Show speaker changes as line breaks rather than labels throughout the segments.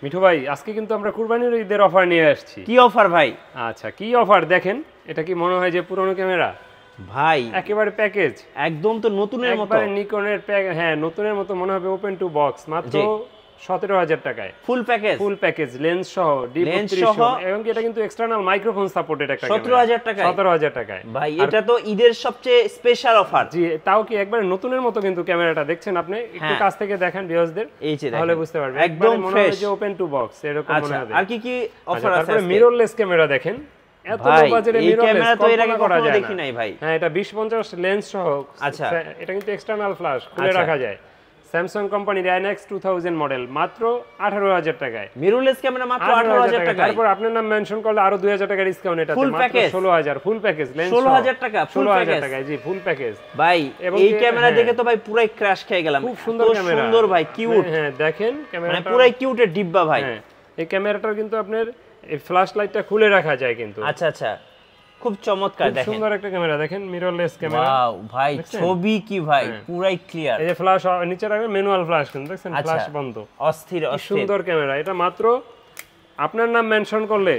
মিঠু ভাই আজকে কিন্তু আমরা কুরবানির ঈদের অফার নিয়ে আসছি।
কি অফার ভাই?
আচ্ছা কি অফার দেখেন, এটা কি মনে হয় যে পুরনো ক্যামেরা?
ভাই
একেবারে প্যাকেজ,
একদম তো নতুনের মতো।
একবারে নিকনের হ্যাঁ নতুনের মতো মনে হবে, ওপেন টু বক্স মাত্র 17,000 টাকায়
full package.
Full package lens সহ D32 সহ, এবং এটা কিন্তু এক্সটারনাল মাইক্রোফোন সাপোর্টেড একটা ক্যামেরা।
17,000 টাকায়?
17,000 টাকায়
ভাই এটা তো ঈদের সবচেয়ে স্পেশাল অফার।
জি, তাও কি একবারে নতুনের মতো কিন্তু ক্যামেরাটা দেখছেন আপনি, একটু কাছ থেকে দেখেন ভিউয়ারদের,
এই যে
তাহলে বুঝতে পারবেন
একদম
মনে
ফ্রেশ,
হবে যে ওপেন টু বক্স এরকম মনে হবে।
আর কি কি অফার আছে?
তারপরে মিররলেস ক্যামেরা দেখেন, এত লো বাজেটে মিররলেস
ক্যামেরা তো এর আগে
করা
কখনো
যায়
দেখি নাই ভাই।
হ্যাঁ এটা 20-50 লেন্স সহ।
আচ্ছা
এটা কিন্তু এক্সটারনাল ফ্ল্যাশ খুলে রাখা যায়। স্যামসাং কোম্পানির INX 2000 মডেল মাত্র 18,000 টাকায়।
মিররলেস ক্যামেরা মাত্র 18,000 টাকা।
তারপর আপনার নাম মেনশন করলে আরো 2,000 টাকা ডিসকাউন্ট, এটাতে মাত্র 16,000 ফুল প্যাকেজ লেন্স
16,000 টাকা ফুল প্যাকেজ।
16,000 টাকায় জি ফুল প্যাকেজ
ভাই। এই ক্যামেরা দেখে তো ভাই পুরাই ক্র্যাশ খেয়ে গেলাম।
খুব সুন্দর ক্যামেরা,
সুন্দর ভাই, কিউট।
হ্যাঁ দেখেন ক্যামেরাটা
মানে পুরাই কিউটের ডিব্বা ভাই।
হ্যাঁ এই ক্যামেরাটা কিন্তু আপনার এই ফ্ল্যাশ লাইটটা খুলে রাখা যায় কিন্তু।
আচ্ছা আচ্ছা, খুব চমৎকার দেখেন,
সুন্দর একটা ক্যামেরা দেখেন, মিররলেস ক্যামেরা।
ওয়াও ভাই ছবি কি ভাই পুরাই ক্লিয়ার।
এই যে ফ্ল্যাশ নিচে রাখবেন, ম্যানুয়াল ফ্ল্যাশ কিন্তু দেখছেন, ফ্ল্যাশ বন্ধ,
অস্থির অস্থির
সুন্দর ক্যামেরা। এটা মাত্র আপনার নাম মেনশন করলে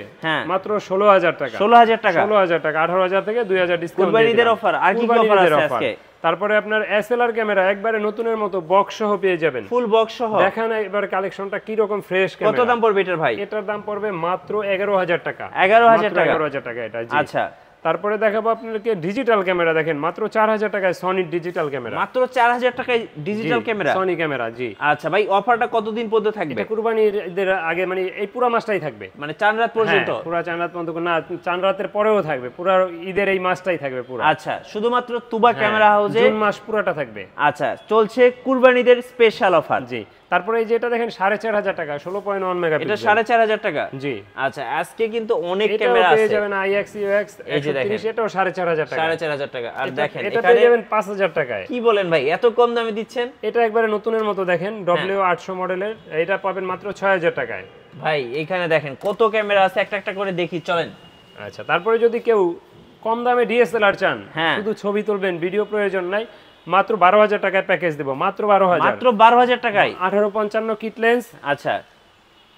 মাত্র 16,000 টাকা।
16,000 টাকা,
16,000 টাকা, 18,000 থেকে 2,000 ডিসকাউন্ট।
কুরবানিদের অফার। আর কি কি অফার আছে আজকে?
তারপরে আপনার SLR ক্যামেরা একবারে নতুনের মতো বক্স সহ পেয়ে যাবেন,
ফুল বক্স সহ।
দেখেন এবারে কালেকশনটা কি রকম ফ্রেশ ক্যামেরা।
কত দাম পড়বে এটার ভাই?
এটার দাম পড়বে মাত্র 11,000 টাকা।
11,000 টাকা?
11,000 টাকা এটা জি।
আচ্ছা
তারপরে দেখাবো আপনাদেরকে ডিজিটাল ক্যামেরা, দেখেন মাত্র 4,000 টাকায় সনি ডিজিটাল ক্যামেরা।
মাত্র 4,000 টাকায় ডিজিটাল ক্যামেরা,
সনি ক্যামেরা জি।
আচ্ছা ভাই অফারটা কতদিন পর্যন্ত থাকবে?
এটা কুরবানির ঈদের আগে, মানে এই পুরো মাসটাই থাকবে,
মানে চাঁদ রাত পর্যন্ত?
পুরো চাঁদ রাত পর্যন্ত না, চাঁদ রাতের পরেও থাকবে, পুরো ঈদের এই মাসটাই থাকবে পুরো।
আচ্ছা শুধুমাত্র তুবা ক্যামেরা হাউসে
জুন মাস পুরোটা থাকবে।
আচ্ছা চলছে কুরবানিদের স্পেশাল অফার।
জি তারপরে এই যে এটা দেখেন 4,500 টাকা 16.1 মেগাপিক্সেল,
এটা 4,500 টাকায়
জি।
আচ্ছা আজকে কিন্তু অনেক ক্যামেরা আছে,
পেয়ে যাবেন IX UX 130, এটাও 4,500 টাকা।
4,500 টাকা। আর দেখেন
এটা পেয়ে যাবেন 5,000 টাকায়।
কি বলেন ভাই এত কম দামে দিচ্ছেন?
এটা একবারে নতুনের মতো দেখেন, W800 মডেলের, এটা পাবেন মাত্র 6,000 টাকায়।
ভাই এখানে দেখেন কত ক্যামেরা আছে, একটা একটা করে দেখি চলেন।
আচ্ছা তারপরে যদি কেউ কম দামে DSLR চান, শুধু ছবি তুলবেন, ভিডিও প্রয়োজন নাই, মাত্র 12,000 টাকায় প্যাকেজ দেব, মাত্র 12,000।
মাত্র 12,000 টাকায়
1855 কিট লেন্স।
আচ্ছা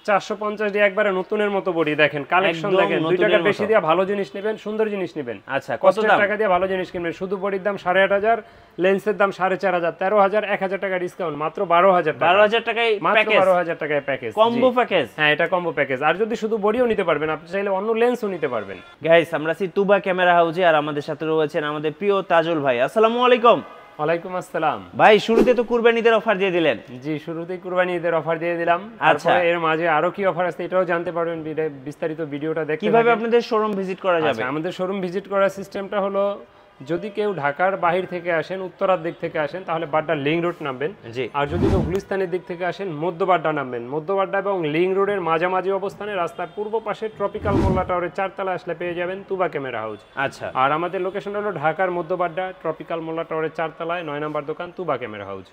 450 দিয়ে একবারে নতুনের মতো বডি, দেখেন কালেকশন দেখেন, 2 টাকা বেশি দিয়ে ভালো জিনিস নেবেন, সুন্দর জিনিস নেবেন।
আচ্ছা কত
টাকা দিয়ে ভালো জিনিস কিনবেন, শুধু বডির দাম 8,500, লেন্সের দাম 4,500, 13,000, 1,000 টাকা ডিসকাউন্ট, মাত্র 12,000 টাকা।
12,000 টাকায় প্যাকেজ,
12,000 টাকায় প্যাকেজ,
কম্বো প্যাকেজ।
হ্যাঁ এটা কম্বো প্যাকেজ। আর যদি শুধু বডিও নিতে পারবেন, আপনি চাইলে অন্য লেন্সও নিতে পারবেন।
গাইস আমরা আছি তুবা ক্যামেরা হাউসে, আর আমাদের সাথে রয়েছেন আমাদের প্রিয় তাজুল ভাই। আসসালামু আলাইকুম।
ওয়ালাইকুম আসসালাম।
ভাই শুরুতে তো কুরবানিদের অফার দিয়ে দিলেন।
জি শুরুতেই কুরবানি ঈদের অফার দিয়ে দিলাম। তারপরে এর মাঝে আরো কি অফার আছে এটাও জানতে পারবেন, বিস্তারিত ভিডিওটা দেখতে।
কিভাবে আপনাদের শোরুম ভিজিট করা যাবে?
আমাদের শোরুম ভিজিট করার সিস্টেমটা হলো, যদি কেউ ঢাকার বাহির থেকে আসেন, উত্তরার দিক থেকে আসেন, তাহলে বাড্ডা লিং রোড নামবেন। আর যদি কেউ গুলিস্তানের দিক থেকে আসেন, মধ্যবাড্ডা নামবেন। মধ্যবাড্ডা এবং লিং রোডের মাঝামাঝি অবস্থানে রাস্তার পূর্ব পাশে ট্রপিক্যাল মোল্লা টাওয়ারের 4 তলা আসলে পেয়ে যাবেন তুবা ক্যামেরা হাউস।
আচ্ছা
আর আমাদের লোকেশনটা হলো ঢাকার মধ্যবাড্ডা ট্রপিক্যাল মোল্লা টাওয়ারের 4 তলায় 9 নম্বর দোকান তুবা ক্যামেরা হাউস।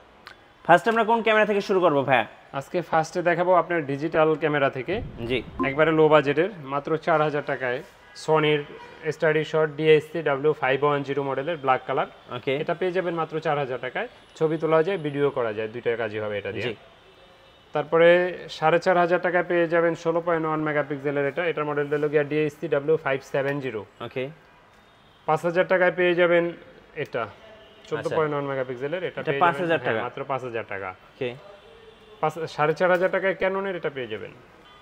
ফার্স্ট আমরা কোন ক্যামেরা থেকে শুরু করব ভাই?
আজকে ফার্স্টে দেখাবো আপনার ডিজিটাল ক্যামেরা থেকে।
জি
একবারে লো বাজেটের, মাত্র 4,000 টাকায় সনির স্টাডি শট DSC-W510 মডেলের ব্ল্যাক কালার।
ওকে
এটা পেয়ে যাবেন মাত্র 4,000 টাকায়। ছবি তোলা যায়, ভিডিও করা যায়, দুইটা কাজই হবে এটা দিয়ে। তারপরে 4,500 টাকায় পেয়ে যাবেন 16.1 মেগাপিক্সেলের এটার মডেলটা হলো গিয়া DSC-W570।
ওকে
5,000 টাকায় পেয়ে যাবেন এটা 14.1 মেগাপিক্সেলের, এটা পেয়ে
5,000 টাকা,
মাত্র 5,000 টাকা।
ওকে
4,500 টাকায় ক্যাননের এটা পেয়ে যাবেন,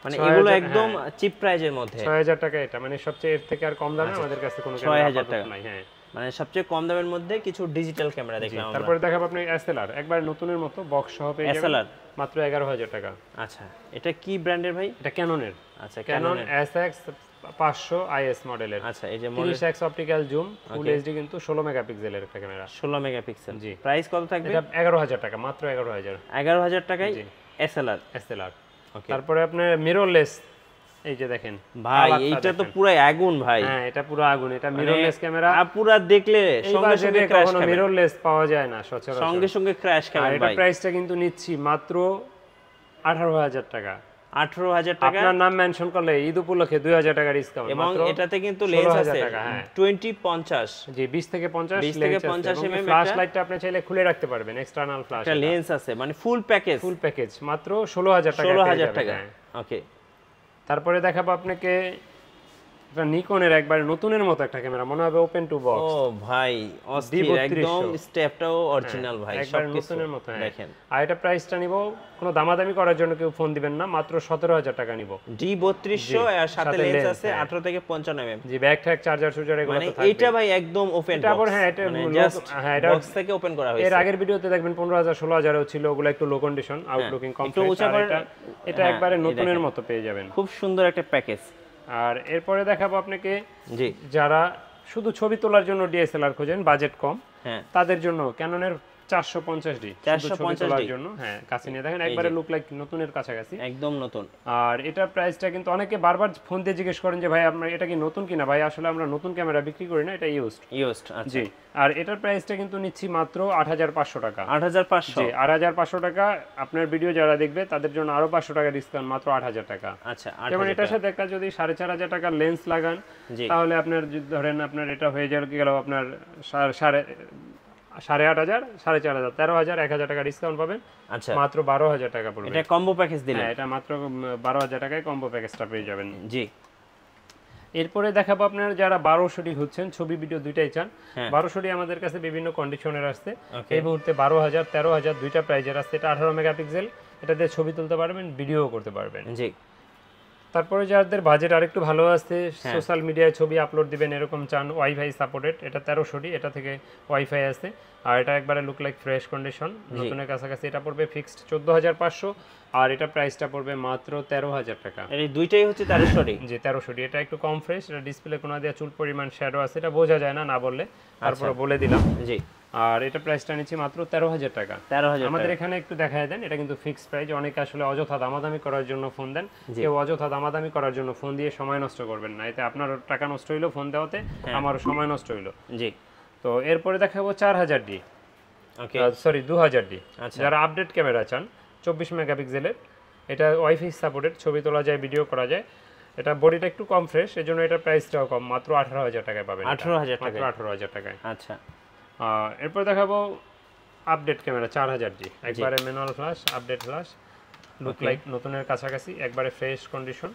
মানে এগুলো একদম চিপ প্রাইজের মধ্যে।
6,000 টাকা এটা, মানে সবচেয়ে এর থেকে আর কম দামে আমাদের কাছে কোনো ক্যামেরা
6,000 টাকা
নাই। হ্যাঁ
মানে সবচেয়ে কম দামের মধ্যে কিছু ডিজিটাল ক্যামেরা দেখলাম আমরা।
তারপরে দেখাবো আপনি SLR, একবার নতুনের মতো বক্স সহ পেয়ে যাবেন
SLR
মাত্র 11,000 টাকা।
আচ্ছা এটা কি ব্র্যান্ডের ভাই?
এটা ক্যাননের।
আচ্ছা
ক্যানন SX500 IS মডেলের।
আচ্ছা এই যে
30x optical zoom, full HD, কিন্তু 16 মেগাপিক্সেলের একটা ক্যামেরা।
16 মেগাপিক্সেল।
জি
প্রাইস কত থাকবে?
এটা 11,000 টাকা, মাত্র 11,000।
11,000 টাকায় SLR।
ওকে তারপরে আপনার মিররলেস, এই যে দেখেন
ভাই এইটা তো পুরো আগুন ভাই।
হ্যাঁ এটা পুরো আগুন, এটা মিররলেস ক্যামেরা।
পুরো দেখলে সঙ্গে সঙ্গে ক্র্যাশ খাবে,
মিররলেস পাওয়া যায় না সচরাচর,
সঙ্গে সঙ্গে ক্র্যাশ খাবে ভাই।
এটা প্রাইসটা কিন্তু নিচ্ছি মাত্র 18,000 টাকা।
18,000 টাকা
আপনার নাম মেনশন করলে ঈদ উপলক্ষে 2,000 টাকা ডিসকাউন্ট
এবং এটাতে কিন্তু লেন্স আছে 20-50
জি 20 থেকে 50
20 থেকে 50 mm
ফ্ল্যাশ লাইটটা আপনি চাইলে খুলে রাখতে পারবেন এক্সটারনাল ফ্ল্যাশ
একটা লেন্স আছে মানে ফুল প্যাকেজ
মাত্র 16,000 টাকা
16,000 টাকা ওকে
তারপরে দেখাবো আপনাকে এটা নিকনের একবারে নতুনের মতো একটা ক্যামেরা মনে হবে ওপেন টু বক্স
ও ভাই অস্থির একদম স্টেপটাও অরিজিনাল ভাই
একবার নতুনের মতো দেখেন আর এটা প্রাইসটা নিব কোনো দামাদামি করার জন্য কেউ ফোন দিবেন না মাত্র 17,000 টাকা নিব
D3200 এর সাথে লেন্স আছে 18 থেকে 55 mm
জি ব্যাক ট্যাগ চার্জার সুজার এগুলো তো থাকবে
এটা ভাই একদম ওপেন
এটা আবার হ্যাঁ এটা
জাস্ট এটা বক্স থেকে ওপেন করা হয়েছে
এর আগের ভিডিওতে দেখবেন 15,000 16,000 এও ছিল ওগুলো একটু লো কন্ডিশন আউটলুকিং কমফোর্ট এটা একবারে নতুনের মতো পেয়ে যাবেন
খুব সুন্দর একটা প্যাকেজ
আর এরপরে দেখাবো আপনাকে
জি
যারা শুধু ছবি তোলার জন্য ডিএসএলআর খোঁজেন বাজেট কম
হ্যাঁ
তাদের জন্য ক্যাননের 450D
450D
তোলার জন্য হ্যাঁ কাছে নিয়ে দেখেন একবারে লুক লাইক নতুনের কাছাকাছি
একদম নতুন
আর এটা প্রাইসটা কিন্তু অনেকে বারবার ফোন দিয়ে জিজ্ঞেস করেন যে ভাই আপনার এটা কি নতুন কিনা ভাই আসলে আমরা নতুন ক্যামেরা বিক্রি করি না এটা
ইউজড আচ্ছা
জি আর এটার প্রাইসটা কিন্তু নিচ্ছি মাত্র 8,500 টাকা
8,500
জি 8,500 টাকা আপনার ভিডিও যারা দেখবে তাদের জন্য আরো 500 টাকা ডিসকাউন্ট মাত্র 8,000 টাকা
আচ্ছা
যেমন এটার সাথে একটা যদি 4,500 টাকা লেন্স লাগান তাহলে আপনার ধরেন আপনার এটা হয়ে গেল আপনার 8,500 4,500 13,000 1,000 টাকা ডিসকাউন্ট পাবেন
আচ্ছা
মাত্র 12,000 টাকা পড়বে
এটা কম্বো প্যাকেজ দিলেন
হ্যাঁ এটা মাত্র 12,000 টাকায় কম্বো প্যাকেজটা পেয়ে যাবেন
জি
এরপরে দেখাবো আপনার যারা 1200 হচ্ছেন ছবি ভিডিও দুইটাই চান 1200 আমাদের কাছে বিভিন্ন কন্ডিশনের আসছে এই মুহূর্তে 12,000 13,000 দুইটা প্রাইজের আসছে এটা 18 মেগাপিক্সেল এটা দিয়ে ছবি তুলতে পারবেন ভিডিও করতে পারবেন
জি
তারপরে যাদের বাজেট আরেকটু ভালো আছে সোশ্যাল মিডিয়ায় ছবি আপলোড দিবেন এরকম চান ওয়াইফাই সাপোর্টেড এটা 1300 এটা থেকে ওয়াইফাই আছে আর এটা একবারে লুক লাইক ফ্রেশ কন্ডিশন নতুনের কাছাকাছি এটা পড়বে ফিক্সড 14,500 আর এটা প্রাইসটা পড়বে মাত্র 13,000 টাকা
এই দুইটাই হচ্ছে 1300
জি 1300 এটা একটু কম ফ্রেশ এটা ডিসপ্লে কোনা দিয়ে চুল পরিমাণ শ্যাডো আছে এটা বোঝা যায় না বললে তারপরে বলে দিলাম
জি
আর এটা প্রাইসটা নিচ্ছি মাত্র 13,000 টাকা
13,000
আমাদের এখানে একটু দেখায় দেন এটা কিন্তু ফিক্সড প্রাইস অনেকে আসলে অযথা দামাদামি করার জন্য ফোন দেন কেউ অযথা দামাদামি করার জন্য ফোন দিয়ে সময় নষ্ট করবেন না এতে আপনার টাকা নষ্ট হইলো ফোন দেওয়াতে আমারও সময় নষ্ট হইলো
জি
তো এরপরে দেখাবো 4,000D
ওকে
সরি 2,000D যারা আপডেট ক্যামেরা চান 24 মেগাপিক্সেলের এটা ওয়াইফাই সাপোর্টেড ছবি তোলা যায় ভিডিও করা যায় এটা বডিটা একটু কম ফ্রেশ এজন্য এটা প্রাইসটাও কম মাত্র 18,000 টাকায় পাবেন
18,000 টাকা
মাত্র 18,000 টাকায়
আচ্ছা
এরপর দেখাবো আপডেট ক্যামেরা 4,000D একবারে manual flash update flash look like নতুনের কাছাকাছি একবারে ফ্রেশ কন্ডিশন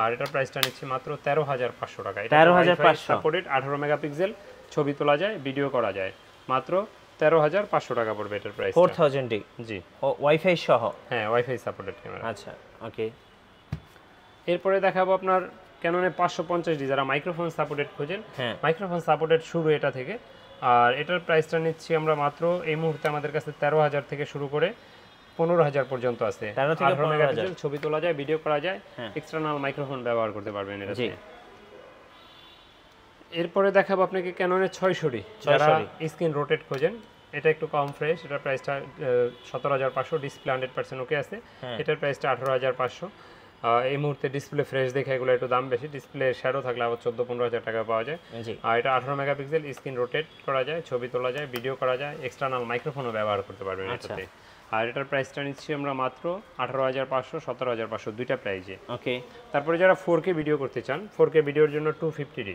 আর এটার প্রাইসটা নিচ্ছি মাত্র 13,500 টাকা এটা
13,500
সাপোর্টেড 18 মেগাপিক্সেল ছবি তোলা যায় ভিডিও করা যায় মাত্র 13,500 টাকা পড়বে এটার প্রাইস
4,000D
জি
ও ওয়াইফাই সহ
হ্যাঁ ওয়াইফাই সাপোর্টেড ক্যামেরা
আচ্ছা ওকে
এরপরে দেখাবো আপনার ক্যাননে 550D যারা মাইক্রোফোন সাপোর্টেড খোঁজেন মাইক্রোফোন সাপোর্টেড শুরু এটা থেকে আর এটার প্রাইসটা নিচ্ছি আমরা মাত্র এই মুহূর্তে আমাদের কাছে 13,000 থেকে শুরু করে 15,000 পর্যন্ত আছে 18 মেগাপিক্সেল ছবি তোলা যায় ভিডিও করা যায় এক্সটারনাল মাইক্রোফোন ব্যবহার করতে পারবেন এটাতে এরপরে দেখাবো আপনাকে ক্যাননের 600D যারা স্ক্রিন রোটেট খোঁজেন এটা একটু কম ফ্রেশ এটার প্রাইসটা 17,500 ডিসপ্লে 100% ওকে আছে এটার প্রাইসটা 18,500 এই মুহূর্তে ডিসপ্লে ফ্রেশ দেখে এগুলো একটু দাম বেশি ডিসপ্লে শ্যাডো থাকলে আবার 14-15,000 টাকা পাওয়া যায় আর এটা 18 মেগাপিক্সেল স্ক্রিন রোটেট করা যায় ছবি তোলা যায় ভিডিও করা যায় এক্সটারনাল মাইক্রোফোনও ব্যবহার করতে পারবেন এটাতে আর এটার প্রাইসটা নিচ্ছি আমরা মাত্র 18,500 17,500 দুইটা প্রাইজে
ওকে
তারপরে যারা 4K ভিডিও করতে চান 4K ভিডিওর জন্য 250D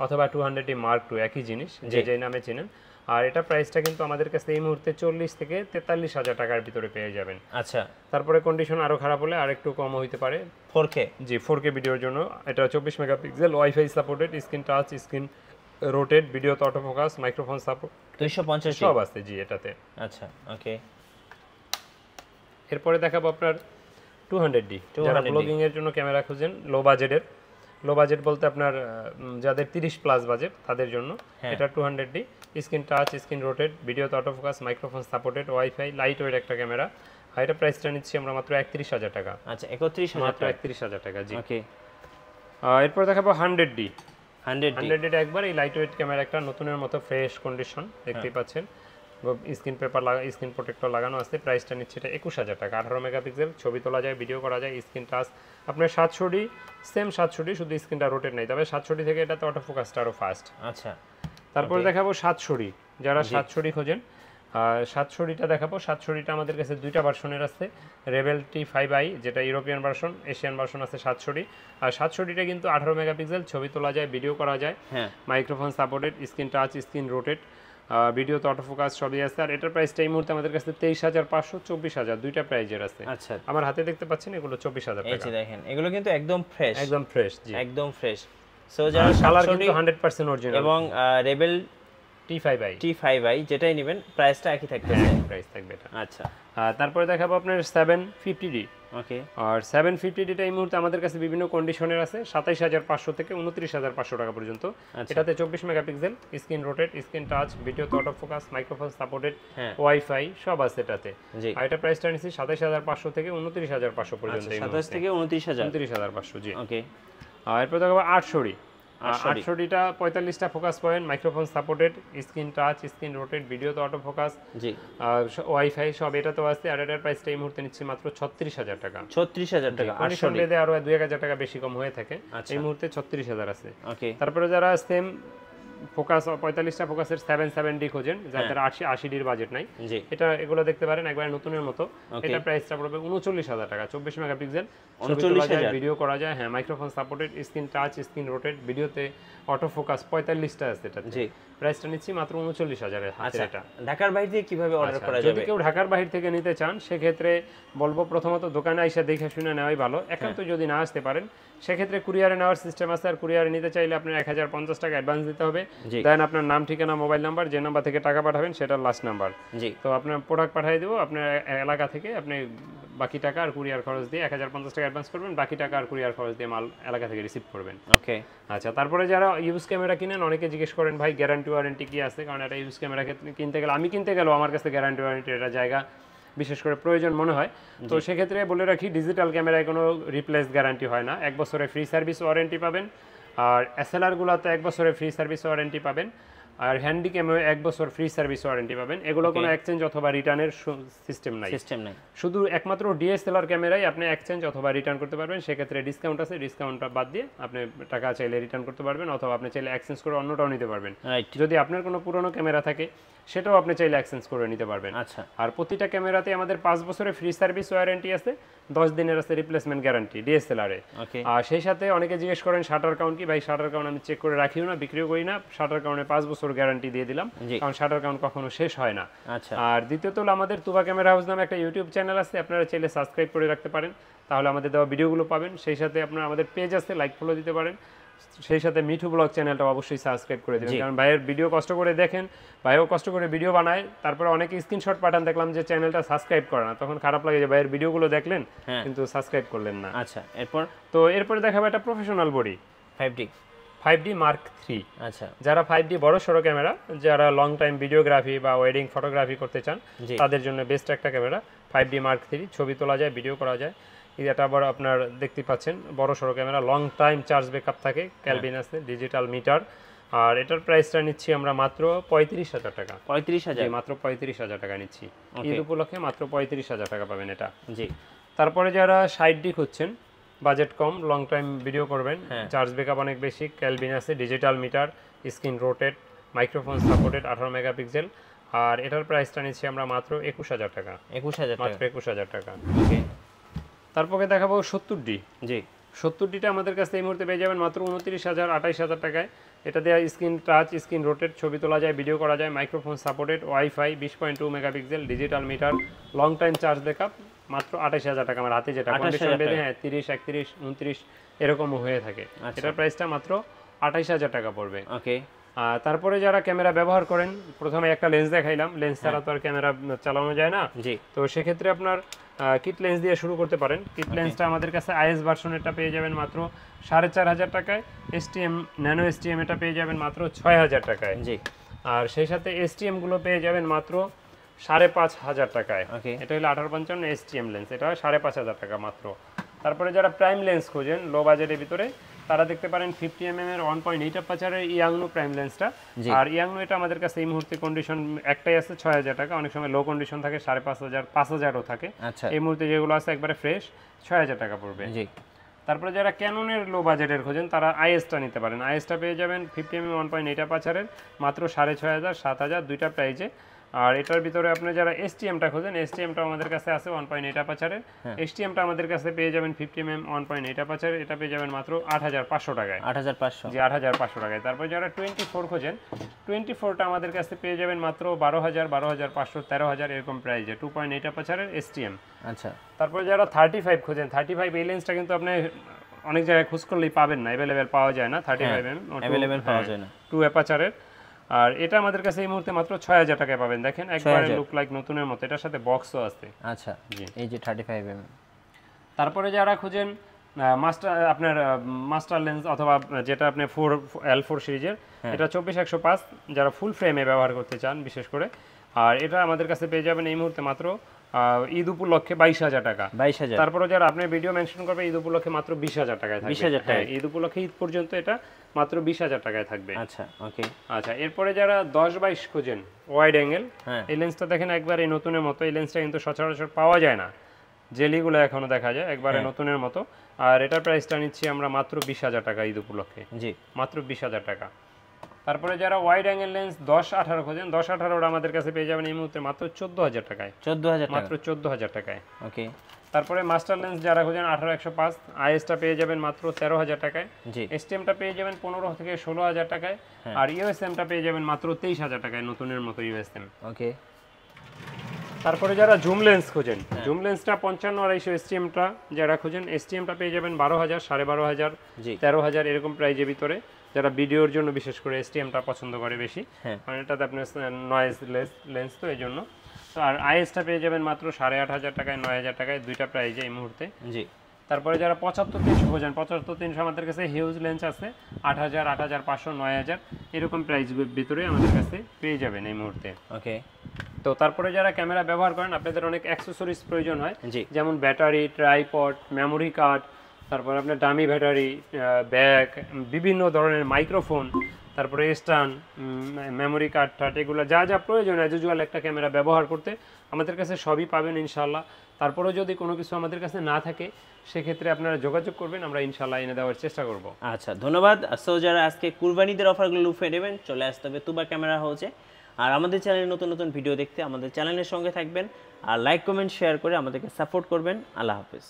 অথবা 200D Mark II একই জিনিস যে নামে চেনেন আর এটা প্রাইসটা কিন্তু আমাদের কাছে এই মুহূর্তে 40 থেকে 43,000 টাকার ভিতরে পেয়ে যাবেন
আচ্ছা
তারপরে কন্ডিশন আরো খারাপ হলে আরেকটু কম হইতে পারে
4K
জি 4K ভিডিওর জন্য এটা 24 megapixel wifi supported screen touch screen rotate video তো অটো ফোকাস মাইক্রোফোন সাপোর্ট
250
সব আছে জি এটাতে
আচ্ছা ওকে
এরপরে দেখাবো আপনার 200D যারা ব্লগিং এর জন্য ক্যামেরা খুঁজেন লো বাজেট বলতে আপনার যাদের 30 প্লাস বাজেট তাদের জন্য এটা 200D screen touch screen rotate video তো auto focus microphone supported wifi light weight একটা ক্যামেরা আর এটা প্রাইসটা নিচ্ছি আমরা মাত্র 31,000 টাকা
আচ্ছা 31,000
মাত্র 31,000 টাকা জি
ওকে
এরপর দেখাবো 100D
100D
একবার এই লাইট ওয়েট ক্যামেরা একটা নতুনের মতো ফ্রেশ কন্ডিশন দেখতেই পাচ্ছেন স্ক্রিন পেপার স্ক্রিন প্রোটেক্টর লাগানো আছে প্রাইসটা নিচ্ছে এটা 21,000 টাকা 18 মেগাপিক্সেল ছবি তোলা যায় ভিডিও করা যায় স্ক্রিন টাচ আপনার 700D সেম 700D শুধু স্ক্রিনটা রোটেট নাই তবে 700D থেকে এটাতে অটো ফোকাসটা আরো ফাস্ট
আচ্ছা
তারপর দেখাবো 700D যারা 700D খোঁজেন সাতশোটা দেখাবো। সাতশোটা আমাদের কাছে দুইটা ভার্সনের আছে, রেবেল T5i যেটা ইউরোপিয়ান ভার্সন, এশিয়ান ভার্সন আছে সাতশোটি। আর সাতশোটিটা কিন্তু 18 মেগাপিক্সেল, ছবি তোলা যায়, ভিডিও করা যায়, microphone supported, screen touch, screen rotate, video তো অটোফোকাস সবই আছে। আর এটার প্রাইসটা এই মুহূর্তে আমাদের কাছে 23,500, 24,000 দুইটা প্রাইজের আছে।
আচ্ছা,
আমার হাতে দেখতে পাচ্ছেন এগুলো 24,000
এই
টাকা।
যে দেখেন এগুলো কিন্তু একদম ফ্রেশ,
একদম ফ্রেশ, জি
একদম ফ্রেশ। সো যারা
কালার কিন্তু 100% অরিজিনাল
এবং রেবেল
T5i
যেটাই নেবেন প্রাইসটা একই থাকবে,
প্রাইস থাকবে এটা।
আচ্ছা,
তারপরে দেখাবো আপনার 750D।
ওকে,
আর 750ডিটা এই মুহূর্তে আমাদের কাছে বিভিন্ন কন্ডিশনের আছে, 27,500 থেকে 29,500 টাকা পর্যন্ত। এটাতে 24 megapixel, screen rotate, screen touch, video তো auto focus, microphone supported, wifi সব আছে এটাতে। আর এটা প্রাইসটা নিচ্ছি 27,500 থেকে 29,500 পর্যন্ত।
27 থেকে
29,500, জি।
ওকে,
আর এরপর দেখাবো 800D। 800ডিটা 45টা focus point, microphone supported, screen touch, screen rotate, video তো অটো ফোকাস,
জি,
ওয়াইফাই সব এটা তো আছে। আর এটার প্রাইসটা এই মুহূর্তে নিচ্ছি মাত্র 36,000 টাকা।
36,000 টাকা।
কন্ডিশন বেদে আরো 2,000 টাকা বেশি কম হয়ে থাকে, এই মুহূর্তে 36,000 আছে।
ওকে,
তারপরে যারা সেম ফোকাস 45টা ফোকাসের 770D খোঁজেন, যাদের 80ডির বাজেট নাই, এটা এগুলো দেখতে পারেন, একবার নতুনের মতো। এটা প্রাইসটা পড়বে 39,000 টাকা, 24 মেগাপিক্সেল, ছবি তোলা যায়, ভিডিও করা যায়, microphone supported, screen touch, screen rotate, ভিডিওতে অটো ফোকাস 45টা আছে এটা। জি, প্রাইসটা নিচ্ছি মাত্র 39,000 এর হাতে। এটা
ঢাকার বাইরে থেকে কিভাবে অর্ডার করা যাবে?
যদি কেউ ঢাকার বাইরে থেকে নিতে চান সেক্ষেত্রে বলবো প্রথমত দোকানে আইসা দেখে শুনে নেওয়াই ভালো। একান্ত যদি না আসতে পারেন সেক্ষেত্রে কুরিয়ারে নেওয়ার সিস্টেম আছে। আর কুরিয়ারে নিতে চাইলে আপনার 1050 টাকা অ্যাডভান্স দিতে হবে, দেন আপনার নাম, ঠিকানা, মোবাইল নাম্বার, যে নাম্বার থেকে টাকা পাঠাবেন সেটা লাস্ট নাম্বার। তো আপনার প্রোডাক্ট পাঠিয়ে দেবো আপনার এলাকা থেকে, আপনি বাকি টাকা আর কুরিয়ার খরচ দিয়ে 1050 টাকা অ্যাডভান্স করবেন, বাকি টাকা আর কুরিয়ার খরচ দিয়ে মাল এলাকা থেকে রিসিভ করবেন।
ওকে,
আচ্ছা। তারপরে যারা ইউজ ক্যামেরা কিনেন, অনেকে জিজ্ঞেস করেন ভাই গ্যারান্টি ওয়ারেন্টি কি আছে, কারণ এটা ইউজ ক্যামেরা কিনতে গেলে, আমি কিনতে গেলেও আমার কাছে গ্যারান্টি ওয়ারেন্টি এটা জায়গা বিশেষ করে প্রয়োজন মনে হয়। তো সেক্ষেত্রে বলে রাখি, ডিজিটাল ক্যামেরায় কোনো রিপ্লেস গ্যারান্টি হয় না, 1 বছরের ফ্রি সার্ভিস ওয়ারেন্টি পাবেন। আর এসএলআরগুলোতে 1 বছরের ফ্রি সার্ভিস ওয়ারেন্টি পাবেন। আর হ্যান্ডি ক্যামেরা 1 বছর ফ্রি সার্ভিস ওয়ারেন্টি পাবেন। এগুলো কোনো এক্সচেঞ্জ অথবা রিটার্নের সিস্টেম নাই। শুধু একমাত্র ডিএসএলআর ক্যামেরায় আপনি এক্সচেঞ্জ অথবা রিটার্ন করতে পারবেন, সেক্ষেত্রে ডিসকাউন্ট আছে, ডিসকাউন্টটা বাদ দিয়ে আপনি টাকা চাইলে রিটার্ন করতে পারবেন, অথবা আপনি চাইলে এক্সচেঞ্জ করে অন্যটাও নিতে পারবেন। যদি আপনার কোনো পুরনো ক্যামেরা থাকে সেটাও আপনি চাইলে এক্সচেঞ্জ করে নিতে পারবেন।
আচ্ছা।
আর প্রতিটা ক্যামেরাতে আমাদের 5 বছরের ফ্রি সার্ভিস ওয়ারেন্টি আছে, 10 দিনের আছে রিপ্লেসমেন্ট গ্যারান্টি ডিএসএলআর এ। আর সেই সাথে অনেকে জিজ্ঞেস করেন শাটার কাউন্ট কি, ভাই শাটার কাউন্ট আমি চেক করে রাখিও না, বিক্রিও করি না। শাটার কাউন্টে 5 বছর গ্যারান্টি দিয়ে দিলাম, কারণ শাটার কাউন্ট কখনো শেষ হয় না। আর দ্বিতীয়ত হলো আমাদের তুবা ক্যামেরা হাউস নামে একটা ইউটিউব চ্যানেল আছে, আপনারা চাইলে সাবস্ক্রাইব করে রাখতে পারেন, তাহলে আমাদের দেওয়া ভিডিওগুলো পাবেন। সেই সাথে আপনারা আমাদের পেজ আছে, লাইক ফলো দিতে পারেন। সেই সাথে মিঠু ব্লগ চ্যানেলটা অবশ্যই সাবস্ক্রাইব করে দেবেন, কারণ ভাইয়ের ভিডিও কষ্ট করে দেখেন, ভাইও কষ্ট করে ভিডিও বানায়, তারপরে অনেকে স্ক্রিনশট পাঠান, দেখলাম যে চ্যানেলটা সাবস্ক্রাইব করে না, তখন খারাপ লাগে যে ভাইয়ের ভিডিওগুলো দেখলেন কিন্তু সাবস্ক্রাইব করলেন না।
আচ্ছা, এরপরে
দেখাবো একটা professional body
5D
Mark III।
আচ্ছা,
যারা 5D বড় সড়ো ক্যামেরা, যারা লং টাইম ভিডিওগ্রাফি বা ওয়েডিং ফটোগ্রাফি করতে চান, তাদের জন্য বেস্ট একটা ক্যামেরা 5D Mark III। ছবি তোলা যায়, ভিডিও করা যায়। এটা বড়, আপনার দেখতে পাচ্ছেন বড় সড়ো camera, long time charge backup থাকে, ক্যালভিন আছে, ডিজিটাল মিটার। আর এটার প্রাইসটা নিচ্ছি আমরা মাত্র 35,000 টাকা।
35,000?
মাত্র 35,000 টাকা নিচ্ছি। ঈদ উপলক্ষে মাত্র 35,000 টাকা পাবেন এটা।
জি।
তারপরে যারা 60D খুঁজছেন, বাজেট কম, লং টাইম ভিডিও করবেন, চার্জ ব্যাকআপ অনেক বেশি, ক্যালভিন আছে, digital meter, screen rotate, microphone supported, 18 megapixel. আর এটার প্রাইসটা নিচ্ছি আমরা মাত্র 21,000 টাকা।
21,000
মাত্র 21,000 টাকা।
ওকে।
তারপরে দেখাবো 70D।
জি।
70Dটা আমাদের কাছে এই মুহূর্তে পেয়ে যাবেন মাত্র 29,000, 28,000 টাকায়। এটা দেওয়া স্ক্রিন টাচ, স্ক্রিন রোটেট, ছবি তোলা যায়, ভিডিও করা যায়, microphone supported, wifi, 20.2 megapixel, digital meter, long time charge backup. মাত্র 28,000 টাকা। আমার হাতে যেটা কন্ডিশন বেঁধে 30, 31, 29 এরকমও হয়ে থাকে। এটার প্রাইসটা মাত্র 28,000 টাকা পড়বে।
ওকে।
তারপরে যারা ক্যামেরা ব্যবহার করেন, প্রথমে একটা লেন্স দেখাইলাম, লেন্স ছাড়া তো আর ক্যামেরা চালানো যায় না। তো সেক্ষেত্রে আপনার কিট লেন্স দিয়ে শুরু করতে পারেন। কিট লেন্সটা আমাদের কাছে আইএস ভার্সনেরটা পেয়ে যাবেন মাত্র 4,500 টাকায়। এসটিএম ন্যানো এসটিএম এটা পেয়ে যাবেন মাত্র 6,000 টাকায়। আর সেই সাথে এসটিএম গুলো পেয়ে যাবেন মাত্র 5,500 টাকায়। এটা হলো 1855 এসটিএম লেন্স, এটা 5,500 টাকা মাত্র। তারপরে যারা প্রাইম লেন্স খোঁজেন লো বাজেটের ভিতরে, তারা দেখতে পারেন 50mm এর 1.8 অ্যাপারচারের ইয়াংনো প্রাইম লেন্সটা। আর ইয়াংনো এটা আমাদের কাছে এই মুহূর্তে কন্ডিশন একটাই আছে 6,000 টাকা, অনেক সময় লো কন্ডিশন থাকে 5,500, 5,000ও থাকে। এই মুহূর্তে যেগুলো আছে একবারে ফ্রেশ 6,000 টাকা পড়বে। তারপরে যারা ক্যাননের লো বাজেটের খোঁজেন তারা আইএসটা নিতে পারেন। আইএসটা পেয়ে যাবেন 50mm 1.8 অ্যাপারচারের মাত্র 6,500, 7,000 দুইটা প্রাইজে। আর এটার ভিতরে আপনি যারা এসটিএমটা খোঁজেন, এসটিএমটা আমাদের কাছে আছে 1.8 অ্যাপাচারের। এসটিএমটা আমাদের কাছে পেয়ে যাবেন 50 mm 1.8 অ্যাপাচারের, এটা পেয়ে যাবেন মাত্র 8500 টাকায়।
8500,
জি 8500 টাকায়। তারপর যারা 24 খোঁজেন, 24টা আমাদের কাছে পেয়ে যাবেন মাত্র 12000, 12500, 13000 এরকম প্রাইসে 2.8 অ্যাপাচারের এসটিএম।
আচ্ছা।
তারপর যারা 35 খোঁজেন, 35 এই লেন্সটা কিন্তু আপনি অনেক জায়গায় খোঁজ করলেই পাবেন না, अवेलेबल পাওয়া যায় না 35 mm
अवेलेबल পাওয়া যায় না
2 অ্যাপাচারের। আর এটা আমাদের কাছে এই মুহূর্তে মাত্র 6000 টাকায় পাবেন। দেখেন একবারে লুক লাইক নতুনের মতো, এটার সাথে বক্সও আছে।
আচ্ছা, এই যে 35 mm।
তারপরে যারা খুঁজেন মাস্টার, আপনার মাস্টার লেন্স অথবা যেটা আপনি L4 সিরিজের, এটা 24105 যারা ফুল ফ্রেমে ব্যবহার করতে চান বিশেষ করে। আর এটা আমাদের কাছে পেয়ে যাবেন এই মুহূর্তে মাত্র ঈদ উপলক্ষে 22000 টাকা।
22000।
তারপরে যারা আপনি ভিডিও মেনশন করবে ঈদ উপলক্ষে মাত্র 20000 টাকায় থাকবে।
20000 টাকা
ঈদ উপলক্ষে ঈদ পর্যন্ত এটা মাত্র 20000 টাকায় থাকবে।
আচ্ছা, ওকে।
আচ্ছা, এরপরে যারা 10-22 খোঁজেন ওয়াইড অ্যাঙ্গেল, এই লেন্সটা দেখেন একবারে নতুনের মতো। এই লেন্সটা কিন্তু সচরাচর পাওয়া যায় না, জেলিগুলো এখনো দেখা যায় একবারে নতুনের মতো। আর এটার প্রাইসটা নিচ্ছি আমরা মাত্র 20000 টাকা ঈদ উপলক্ষে।
জি,
মাত্র 20000 টাকা। তারপরে যারা ওয়াইড অ্যাঙ্গেল লেন্স 10-18 খোঁজেন, 10-18 আমাদের কাছে পেয়ে যাবেন এই মুহূর্তে মাত্র 14000 টাকায়।
14000
মাত্র 14000 টাকায়।
ওকে।
তারপরে মাস্টার লেন্স যারা খোঁজেন 18105, আইএসটা পেয়ে যাবেন মাত্র 13000 টাকায়।
জি,
এসটিএমটা পেয়ে যাবেন 15 থেকে 16000 টাকায়। আর ইউএসএমটা পেয়ে যাবেন মাত্র 23000 টাকায়, নতুনের মতো ইউএসএম।
ওকে।
তারপরে যারা জুম লেন্স খোঁজেন, জুম লেন্সটা 55-250 এসটিএমটা যারা খোঁজেন, এসটিএমটা পেয়ে যাবেন 12000, 12500,
জি,
13000 এরকম প্রাইজের ভিতরে। যারা ভিডিওর জন্য বিশেষ করে এসটিএমটা পছন্দ করে বেশি, কারণ এটাতে আপনার নয়েজ লেন্স তো এই জন্য। তো আর আইএসটা পেয়ে যাবেন মাত্র 8500 টাকায়, 9000 টাকায়, দুইটা প্রাইজে এই মুহূর্তে।
জি।
তারপরে যারা 75-300 খোঁজেন, 75-300 আমাদের কাছে হিউজ লেন্স আছে 8000, 8500, 9000 এরকম প্রাইস ভিতরে আমাদের কাছে পেয়ে যাবেন এই মুহূর্তে।
ওকে।
তো তারপরে যারা ক্যামেরা ব্যবহার করেন, আপনাদের অনেক অ্যাক্সেসরিজ প্রয়োজন হয়,
জি,
যেমন ব্যাটারি, ট্রাইপড, মেমোরি কার্ড, তারপরে আপনার ডামি ব্যাটারি, ব্যাগ, বিভিন্ন ধরনের মাইক্রোফোন, তারপরে স্ট্যান্ড, মেমোরি কার্ড টার্ড, এগুলো যা যা প্রয়োজন অ্যাজ ইউজুয়াল একটা ক্যামেরা ব্যবহার করতে আমাদের কাছে সবই পাবেন ইনশাল্লাহ। তারপরেও যদি কোনো কিছু আমাদের কাছে না থাকে সেক্ষেত্রে আপনারা যোগাযোগ করবেন, আমরা ইনশাল্লাহ এনে দেওয়ার চেষ্টা করব।
আচ্ছা, ধন্যবাদ। সো যারা আজকে কুরবানিদের অফারগুলো লুফে নেবেন, চলে আসতে হবে তুবা ক্যামেরা হাউসে। আর আমাদের চ্যানেলে নতুন নতুন ভিডিও দেখতে আমাদের চ্যানেলের সঙ্গে থাকবেন, আর লাইক কমেন্ট শেয়ার করে আমাদেরকে সাপোর্ট করবেন। আল্লাহ হাফেজ।